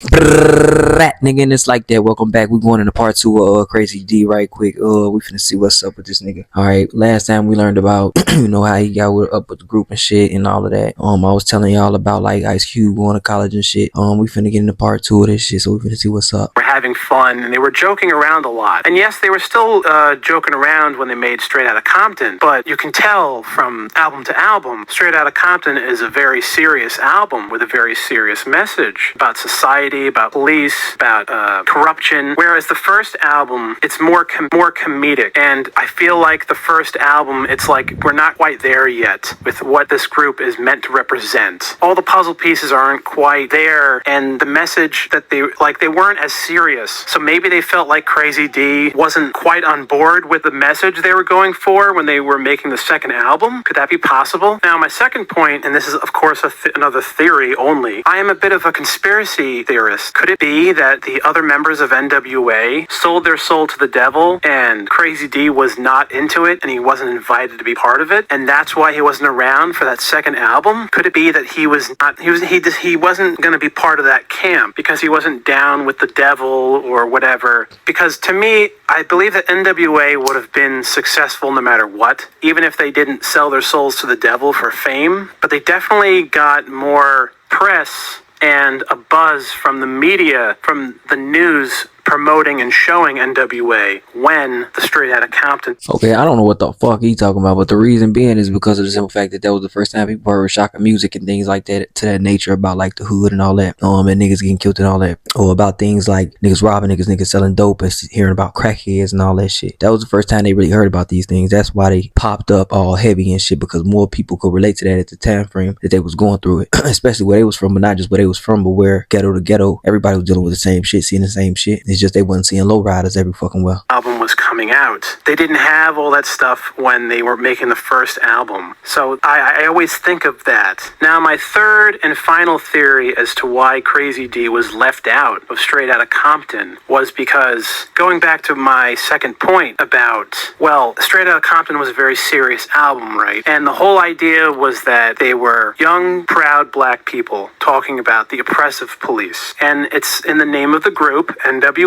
Rat nigga, and it's like that. Welcome back. We going into part two of Crazy D right quick. We finna see what's up with this nigga. Alright, last time we learned about how he got up with the group and shit and all of that. I was telling y'all about like Ice Cube going to college and shit. We finna get into part two of this shit, so we finna see what's up. We're having fun and they were joking around a lot. And yes, they were still joking around when they made Straight Outta Compton, but you can tell from album to album, Straight Outta Compton is a very serious album with a very serious message about society, about police, about corruption. Whereas the first album, it's more comedic. And I feel like the first album, it's like we're not quite there yet with what this group is meant to represent. All the puzzle pieces aren't quite there, and the message that they weren't as serious. So maybe they felt like Krazy D wasn't quite on board with the message they were going for when they were making the second album. Could that be possible? Now, my second point, and this is of course another theory only, I am a bit of a conspiracy theorist. Could it be that the other members of NWA sold their soul to the devil and Krazy D was not into it and he wasn't invited to be part of it, and that's why he wasn't around for that second album? Could it be that he wasn't going to be part of that camp because he wasn't down with the devil or whatever? Because to me, I believe that NWA would have been successful no matter what, even if they didn't sell their souls to the devil for fame. But they definitely got more press and a buzz from the media, from the news, promoting and showing NWA when the Straight Outta Compton. Okay, I don't know what the fuck he talking about, but the reason being is because of the simple fact that was the first time people heard shocking music and things like that, to that nature, about like the hood and all that, and niggas getting killed and all that, or about things like niggas robbing niggas selling dope and hearing about crackheads and all that shit. That was the first time they really heard about these things. That's why they popped up all heavy and shit, because more people could relate to that at the time frame that they was going through it, especially where they was from, but not just where they was from, but where ghetto to ghetto, everybody was dealing with the same shit, seeing the same shit. It's just they wasn't seeing lowriders every fucking well. Album was coming out. They didn't have all that stuff when they were making the first album. So I always think of that. Now, my third and final theory as to why Krazy D was left out of Straight Outta Compton was because, going back to my second point about, well, Straight Outta Compton was a very serious album, right? And the whole idea was that they were young, proud black people talking about the oppressive police. And it's in the name of the group, NWA.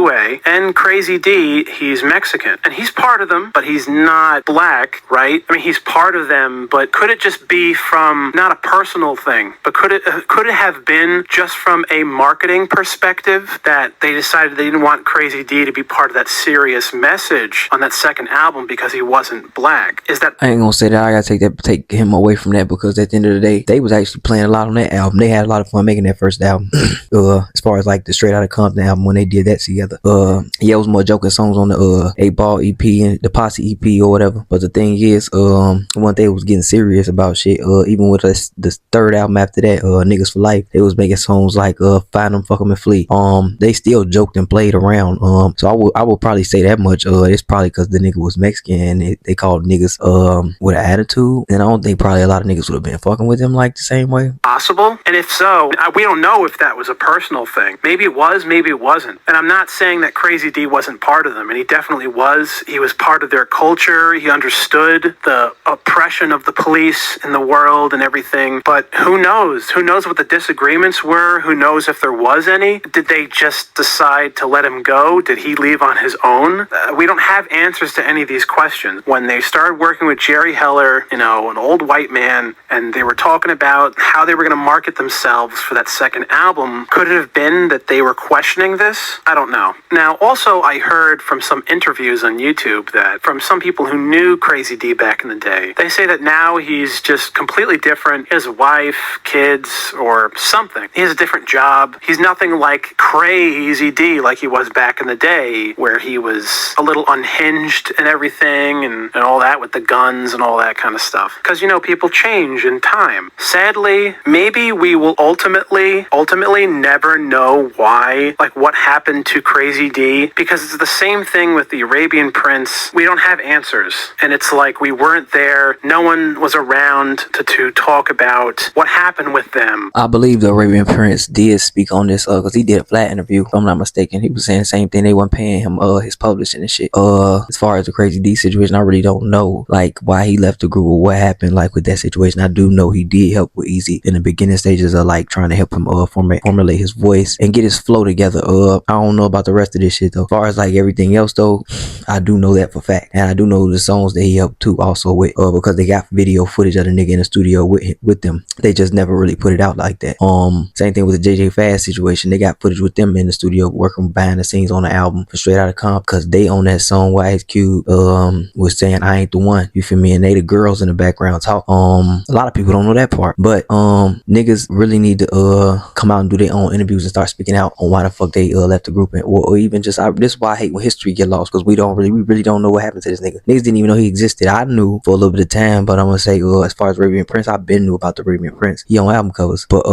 And Krazy D, he's Mexican. And he's part of them, but he's not black, right? I mean, he's part of them, but could it just be from, not a personal thing, but could it have been just from a marketing perspective that they decided they didn't want Krazy D to be part of that serious message on that second album because he wasn't black? Is that... I ain't gonna say that. I gotta take him away from that, because at the end of the day, they was actually playing a lot on that album. They had a lot of fun making that first album. As far as like the Straight Outta Compton album, when they did that together. Yeah, it was more joking songs on the 8 Ball EP and the Posse EP or whatever. But the thing is, one thing was getting serious about shit. Even with this third album after that, Niggas for Life, they was making songs like Find Them, Fuck 'Em and Flee. They still joked and played around. So I would probably say that much. It's probably because the nigga was Mexican and they called niggas with an attitude. And I don't think probably a lot of niggas would have been fucking with him like the same way. Possible? And if so, we don't know if that was a personal thing. Maybe it was, maybe it wasn't. And I'm not saying that Krazy D wasn't part of them, and he definitely was. He was part of their culture. He understood the oppression of the police in the world and everything. But who knows? Who knows what the disagreements were? Who knows if there was any? Did they just decide to let him go? Did he leave on his own? We don't have answers to any of these questions. When they started working with Jerry Heller, an old white man, and they were talking about how they were going to market themselves for that second album, could it have been that they were questioning this? I don't know. Now, also, I heard from some interviews on YouTube that from some people who knew Krazy D back in the day, they say that now he's just completely different. He has a wife, kids, or something. He has a different job. He's nothing like Krazy D like he was back in the day, where he was a little unhinged and everything and all that with the guns and all that kind of stuff. Because, people change in time. Sadly, maybe we will ultimately never know why, like what happened to Krazy D, because it's the same thing with the Arabian Prince. We don't have answers, and it's like we weren't there. No one was around to talk about what happened with them. I believe the Arabian Prince did speak on this because he did a flat interview, if I'm not mistaken. He was saying the same thing. They weren't paying him his publishing and shit. As far as the Krazy D situation, I really don't know like why he left the group or what happened like with that situation. I do know he did help with Easy in the beginning stages of like trying to help him formulate his voice and get his flow together. I don't know about the rest of this shit though. As far as like everything else though, I do know that for fact, and I do know the songs that he helped too also with because they got video footage of the nigga in the studio with them. They just never really put it out like that. Same thing with the JJ Fast situation. They got footage with them in the studio working behind the scenes on the album for Straight Outta Compton, because they on that song where Ice Cube was saying I ain't the one, you feel me, and they the girls in the background talk. A lot of people don't know that part, but niggas really need to come out and do their own interviews and start speaking out on why the fuck they left the group, or even just this is why I hate when history get lost, because we really don't know what happened to this nigga. Niggas didn't even know he existed. I knew for a little bit of time, but I'm gonna say as far as Arabian Prince, I've been knew about the Arabian Prince. He on album covers, but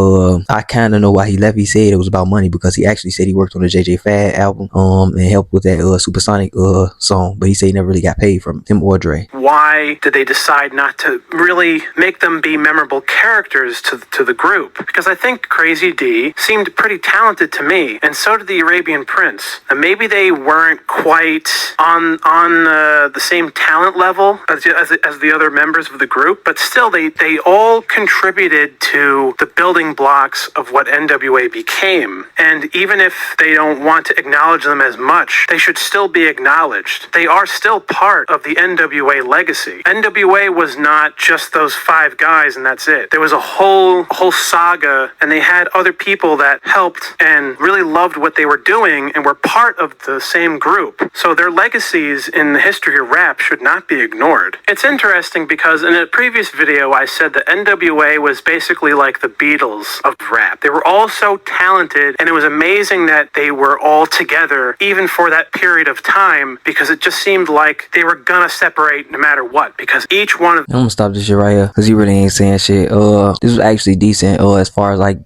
I kind of know why he left. He said it was about money, because he actually said he worked on the JJ Fad album and helped with that Supersonic song, but he said he never really got paid from him or Dre. Why did they decide not to really make them be memorable characters to the group? Because I think Krazy D seemed pretty talented to me, and so did the Arabian Prince. And maybe they weren't quite on the same talent level as the other members of the group, but still they all contributed to the building blocks of what NWA became. And even if they don't want to acknowledge them as much, they should still be acknowledged. They are still part of the NWA legacy. NWA was not just those 5 guys and that's it. There was a whole saga, and they had other people that helped and really loved what they were doing and were part of the same group. So their legacies in the history of rap should not be ignored. It's interesting because in a previous video I said that NWA was basically like the Beatles of rap. They were all so talented, and it was amazing that they were all together even for that period of time, because it just seemed like they were gonna separate no matter what, because each one of I'm gonna stop this shit right here because he really ain't saying shit. This was actually decent as far as like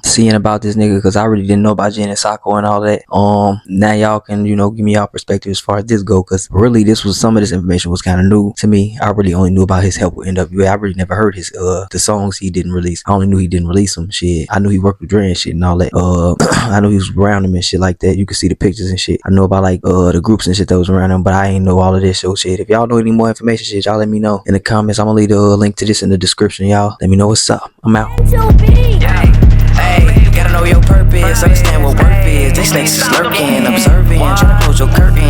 seeing about this nigga, because I really didn't know about Jen and Sacco and all that. Now y'all can give me y'all perspective as far as this go, because really some of this information was kind of new to me. I really only knew about his help with NWA. I really never heard his the songs he didn't release. I only knew he didn't release them. Shit, I knew he worked with Dre and shit and all that. I knew he was around him and shit like that. You could see the pictures and shit. I know about like the groups and shit that was around him, but I ain't know all of this. So shit, if y'all know any more information, shit, y'all let me know in the comments. I'm gonna leave the link to this in the description, y'all. Let me know what's up. I'm out. Hey, gotta know your purpose, understand what worth is. These snakes is lurking, observing, trying to close your curtain.